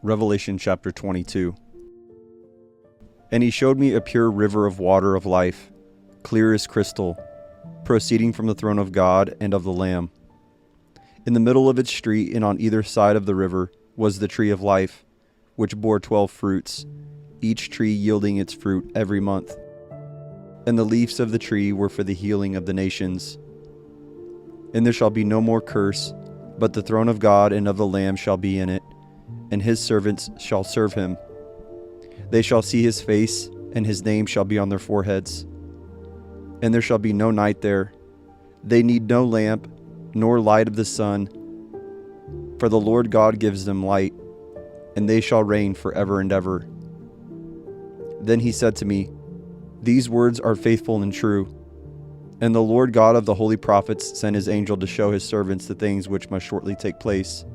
Revelation chapter 22. And he showed me a pure river of water of life, clear as crystal, proceeding from the throne of God and of the Lamb. In the middle of its street and on either side of the river was the tree of life, which bore 12 fruits, each tree yielding its fruit every month. And the leaves of the tree were for the healing of the nations. And there shall be no more curse, but the throne of God and of the Lamb shall be in it, and his servants shall serve him. They shall see his face, and his name shall be on their foreheads. And there shall be no night there. They need no lamp, nor light of the sun, for the Lord God gives them light, and they shall reign forever and ever. Then he said to me, These words are faithful and true. And the Lord God of the holy prophets sent his angel to show his servants the things which must shortly take place.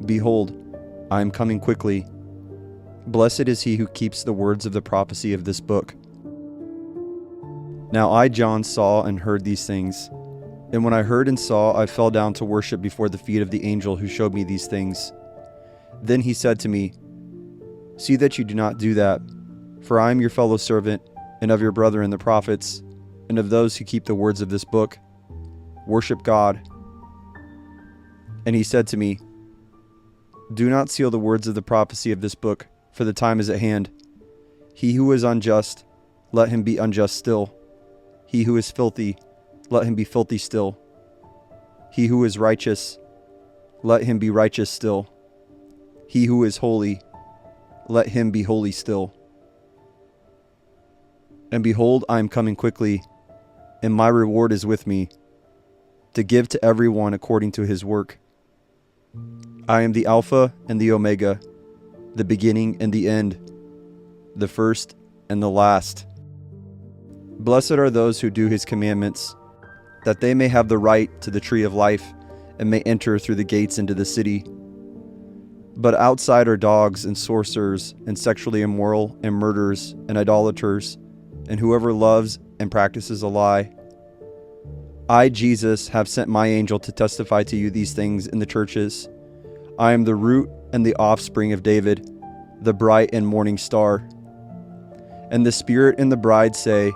Behold, I am coming quickly. Blessed is he who keeps the words of the prophecy of this book. Now I, John, saw and heard these things. And when I heard and saw, I fell down to worship before the feet of the angel who showed me these things. Then he said to me, See that you do not do that, for I am your fellow servant, and of your brethren the prophets, and of those who keep the words of this book. Worship God. And he said to me, Do not seal the words of the prophecy of this book, for the time is at hand. He who is unjust, let him be unjust still. He who is filthy, let him be filthy still. He who is righteous, let him be righteous still. He who is holy, let him be holy still. And behold, I am coming quickly, and my reward is with me, to give to everyone according to his work. I am the Alpha and the Omega, the beginning and the end, the first and the last. Blessed are those who do his commandments, that they may have the right to the tree of life and may enter through the gates into the city. But outside are dogs and sorcerers and sexually immoral and murderers and idolaters and whoever loves and practices a lie. I, Jesus, have sent my angel to testify to you these things in the churches. I am the root and the offspring of David, the bright and morning star. And the Spirit and the bride say,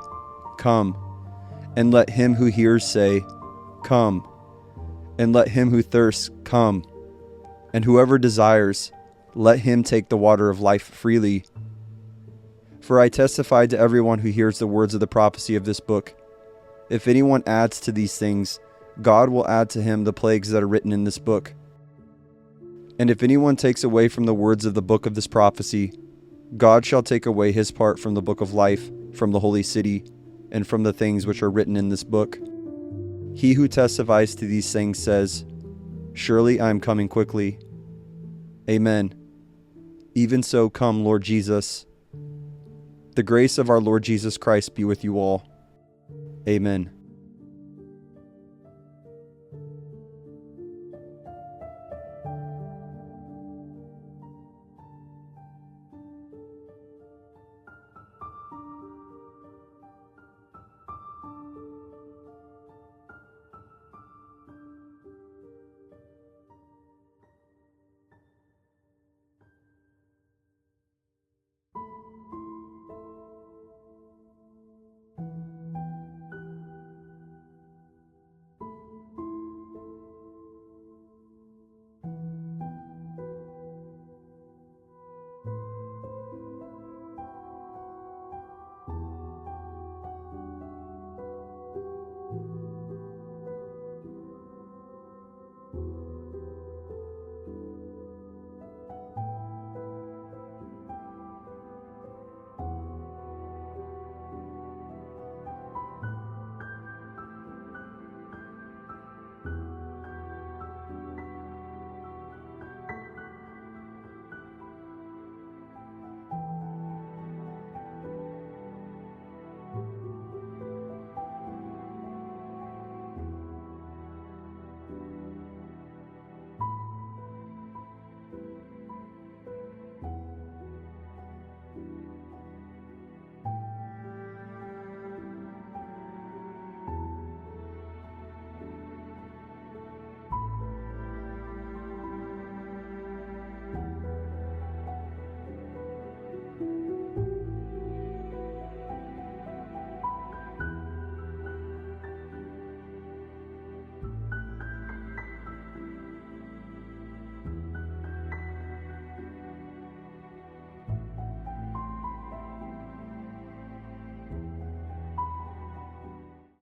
Come. And let him who hears say, Come. And let him who thirsts come. And whoever desires, let him take the water of life freely. For I testify to everyone who hears the words of the prophecy of this book. If anyone adds to these things, God will add to him the plagues that are written in this book. And if anyone takes away from the words of the book of this prophecy, God shall take away his part from the book of life, from the holy city, and from the things which are written in this book. He who testifies to these things says, Surely I am coming quickly. Amen. Even so, come, Lord Jesus. The grace of our Lord Jesus Christ be with you all. Amen.